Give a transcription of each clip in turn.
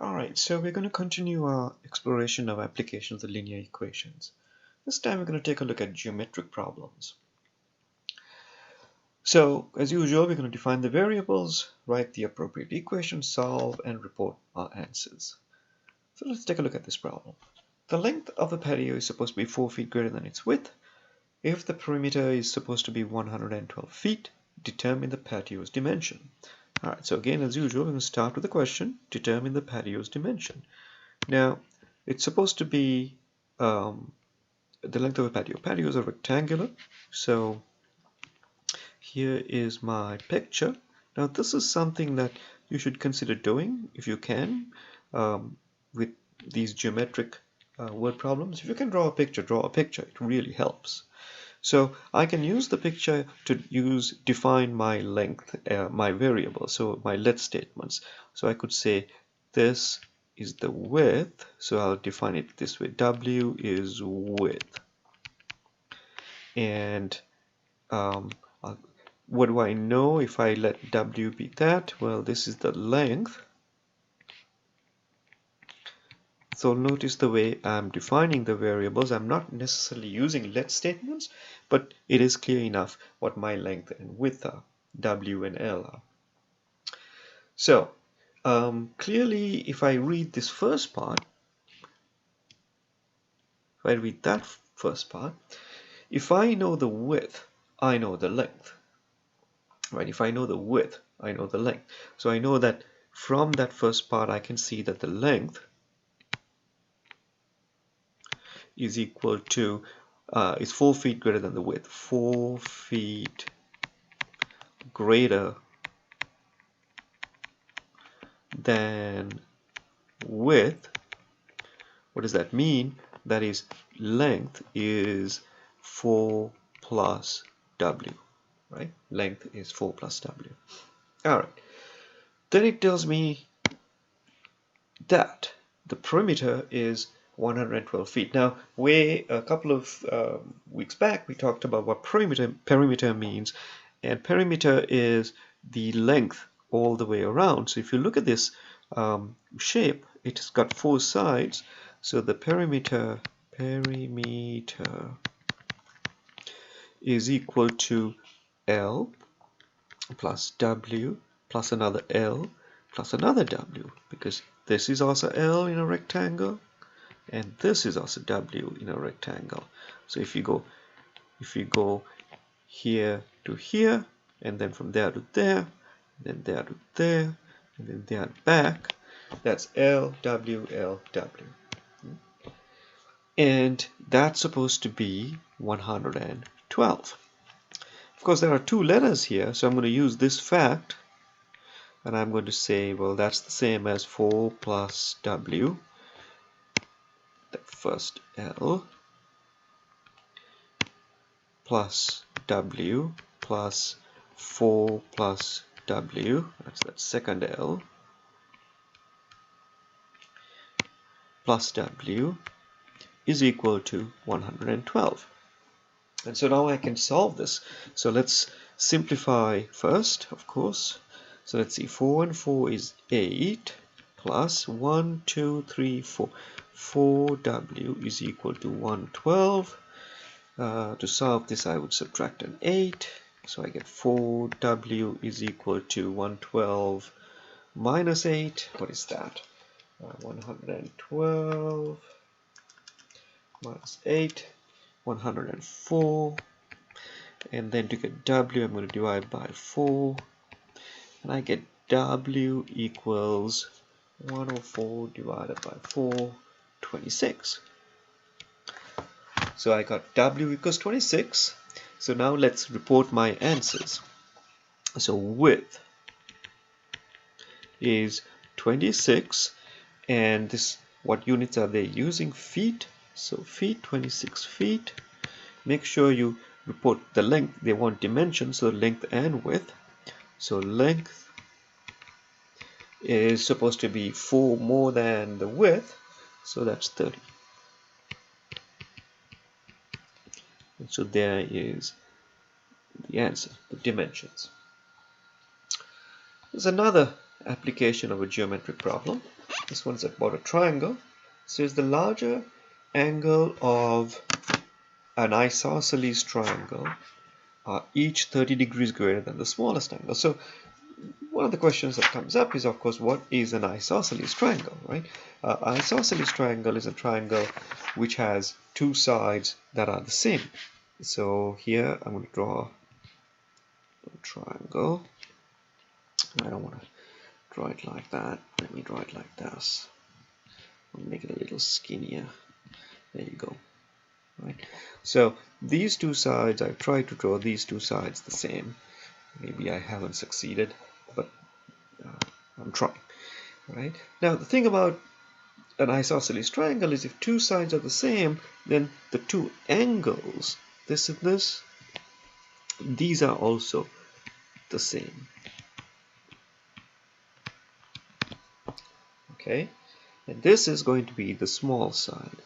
Alright, so we're going to continue our exploration of applications of linear equations. This time we're going to take a look at geometric problems. So, as usual, we're going to define the variables, write the appropriate equation, solve, and report our answers. So let's take a look at this problem. The length of the patio is supposed to be 4 feet greater than its width. If the perimeter is supposed to be 112 feet, determine the patio's dimension. Alright, so again, as usual, we're going to start with the question, determine the patio's dimension. Now, it's supposed to be the length of a patio. Patios are rectangular, so here is my picture. Now, this is something that you should consider doing if you can with these geometric word problems. If you can draw a picture, draw a picture. It really helps. So I can use the picture to define my length, my variable, so my let statements. So I could say this is the width, so I'll define it this way. W is width. And what do I know if I let W be that? Well, this is the length. So notice the way I'm defining the variables. I'm not necessarily using let statements, but it is clear enough what my length and width are, W and L are. So clearly, if I read this first part, if I read that first part, if I know the width, I know the length. Right? If I know the width, I know the length. So I know that from that first part, I can see that the length is equal to is 4 feet greater than the width. 4 feet greater than width. What does that mean? That is, length is 4 plus W, right? Length is 4 plus W. All right. Then it tells me that the perimeter is 112 feet. Now, a couple of weeks back, we talked about what perimeter means, and perimeter is the length all the way around. So if you look at this shape, it's got 4 sides. So the perimeter is equal to L plus W plus another L plus another W, because this is also L in a rectangle and this is also W in a rectangle. So if you go here to here, and then from there to there, then there to there, and then there back, that's L, W, L, W. And that's supposed to be 112. Of course, there are 2 letters here, so I'm going to use this fact, and I'm going to say, well, that's the same as 4 plus W, the first L, plus W plus 4 plus W, that's that second L, plus W is equal to 112. And so now I can solve this. So let's simplify first, of course. So let's see, 4 and 4 is 8, plus 1, 2, 3, 4. 4W is equal to 112. To solve this, I would subtract an 8. So I get 4W is equal to 112 minus 8. What is that? 112 minus 8. 104, and then to get W I'm going to divide by 4, and I get W equals 104 divided by 4, 26. So I got W equals 26. So now let's report my answers. So width is 26, and this, what units are they using? Feet. So feet, 26 feet. Make sure you report the length. They want dimensions, so length and width. So length is supposed to be 4 more than the width, so that's 30. And so there is the answer, the dimensions. There's another application of a geometric problem. This one's about a triangle. It says the larger angle of an isosceles triangle are each 30 degrees greater than the smallest angle. So one of the questions that comes up is, of course, what is an isosceles triangle, right? Isosceles triangle is a triangle which has two sides that are the same. So here I'm going to draw a triangle. I don't want to draw it like that. Let me draw it like this. I'll make it a little skinnier. There you go. Right. So these two sides, I've tried to draw these two sides the same. Maybe I haven't succeeded, but I'm trying. Right. Now the thing about an isosceles triangle is if two sides are the same, then the two angles, this and this, these are also the same. Okay, and this is going to be the small side.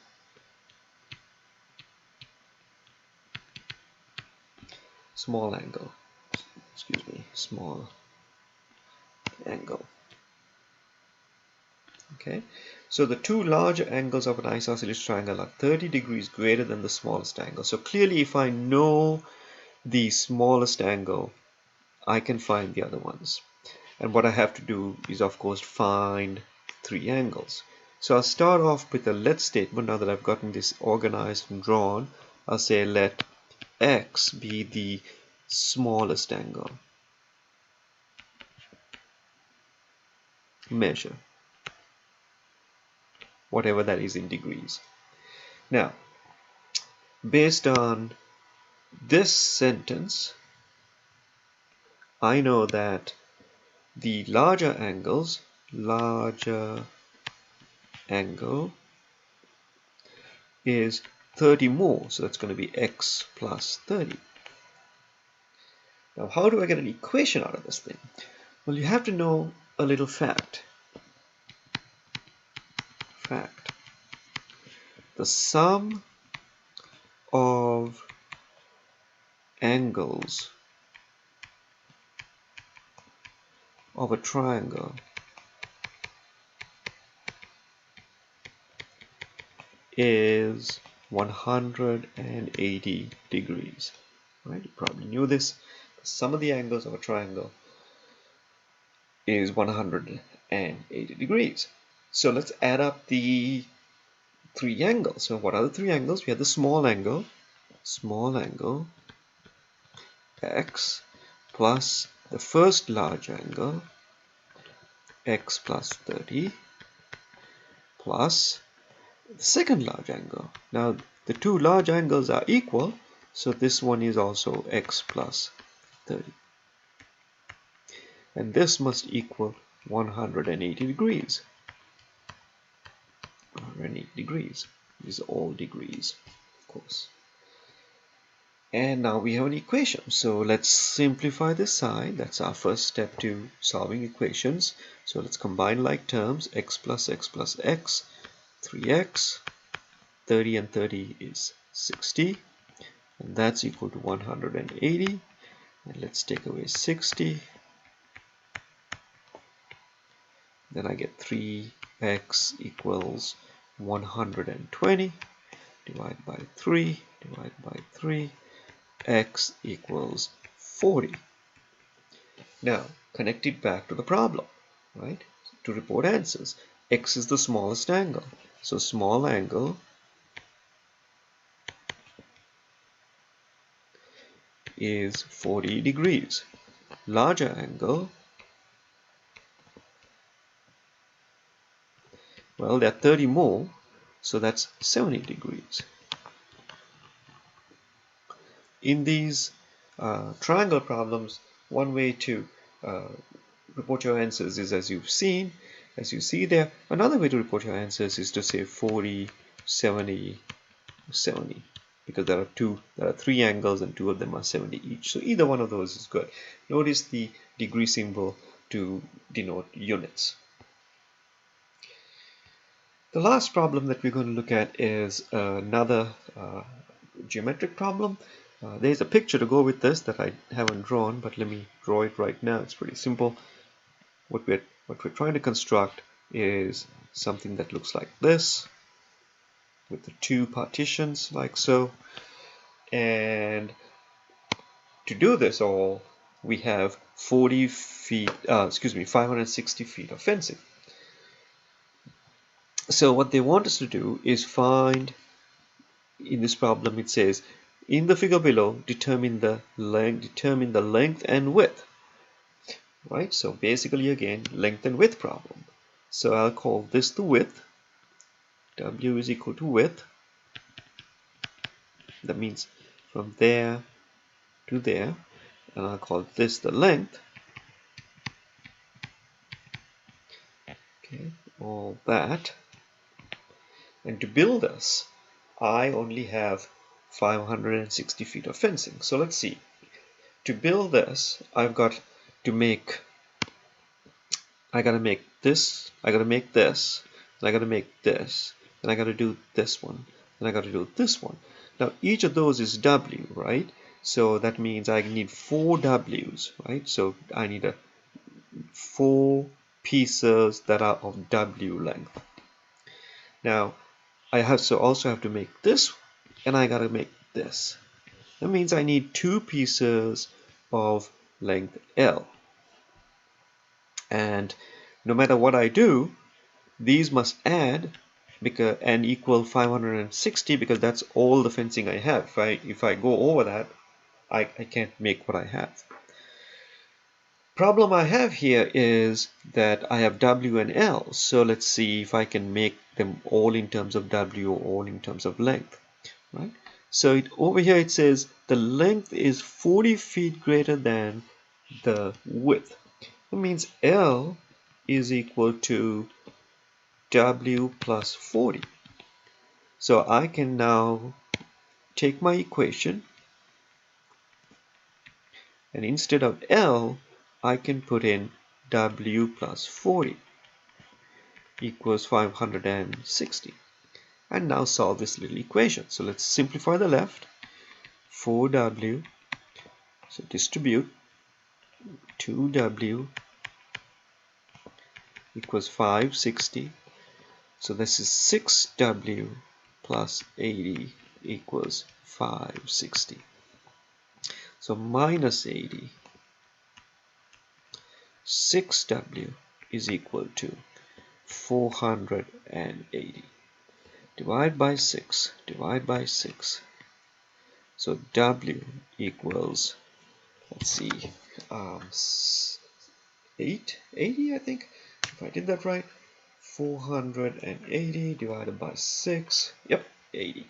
Small angle. Excuse me, small angle. Okay, so the two larger angles of an isosceles triangle are 30 degrees greater than the smallest angle. So clearly, if I know the smallest angle, I can find the other ones. And what I have to do is, of course, find three angles. So I'll start off with a let statement. Now that I've gotten this organized and drawn, I'll say let x be the smallest angle. Measure whatever that is in degrees. Now, based on this sentence, I know that the larger angle is 30 more, so that's going to be x plus 30. Now, how do I get an equation out of this thing? Well, you have to know a little fact. The sum of angles of a triangle is 180 degrees. Right? You probably knew this. The sum of the angles of a triangle is 180 degrees. So let's add up the three angles. So what are the three angles? We have the small angle x plus the first large angle x plus 30 plus the second large angle. Now the two large angles are equal, so this one is also x plus 30. And this must equal 180 degrees. 180 degrees. These are all degrees, of course. And now we have an equation. So let's simplify this side. That's our first step to solving equations. So let's combine like terms. X plus x plus x, 3x. 30 and 30 is 60. And that's equal to 180. And let's take away 60. Then I get 3x equals 120. Divide by 3. Divide by 3. X equals 40. Now, connect it back to the problem, right? To report answers. X is the smallest angle. So small angle is 40 degrees. Larger angle, well, there are 30 more, so that's 70 degrees. In these triangle problems, one way to report your answers is as you see there. Another way to report your answers is to say 40, 70, 70, because there are three angles and two of them are 70 each. So either one of those is good. Notice the degree symbol to denote units. The last problem that we're going to look at is another geometric problem. There's a picture to go with this that I haven't drawn, but let me draw it right now. It's pretty simple. What we're What we're trying to construct is something that looks like this, with the two partitions like so. And to do this all, we have 560 feet of fencing. So what they want us to do is find, in this problem it says, in the figure below, determine the length and width. Right, so basically again, length and width problem. So I'll call this the width. W is equal to width. That means from there to there. And I'll call this the length. Okay, all that. And to build this, I only have 560 feet of fencing. So let's see. To build this, I've got to make, I gotta make this, I gotta make this, and I gotta make this, and I gotta do this one, and I gotta do this one. Now each of those is W, right? So that means I need 4 W's, right? So I need 4 pieces that are of W length. Now I also have to make this, and I gotta make this. That means I need 2 pieces of length L. And no matter what I do, these must add and equal 560, because that's all the fencing I have. If I go over that, I can't make what I have. Problem I have here is that I have W and L. So let's see if I can make them all in terms of W or all in terms of length. Right? So over here it says the length is 40 feet greater than the width. That means L is equal to W plus 40. So I can now take my equation, and instead of L, I can put in W plus 40 equals 560. And now solve this little equation. So let's simplify the left. 4W, so distribute 2W equals 560. So this is 6W plus 80 equals 560. So minus 80, 6W is equal to 480. Divide by 6, divide by 6. So W equals, let's see, 80, I think, if I did that right. 480 divided by 6, yep, 80.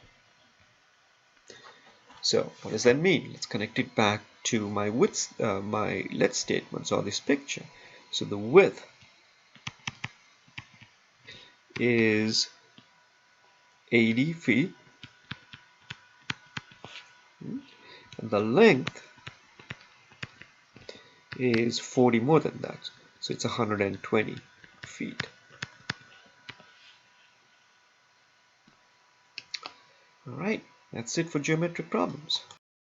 So what does that mean? Let's connect it back to my width, my let statements, or this picture. So the width is 80 feet, and the length is 40 more than that, so it's 120 feet. Alright, that's it for geometric problems.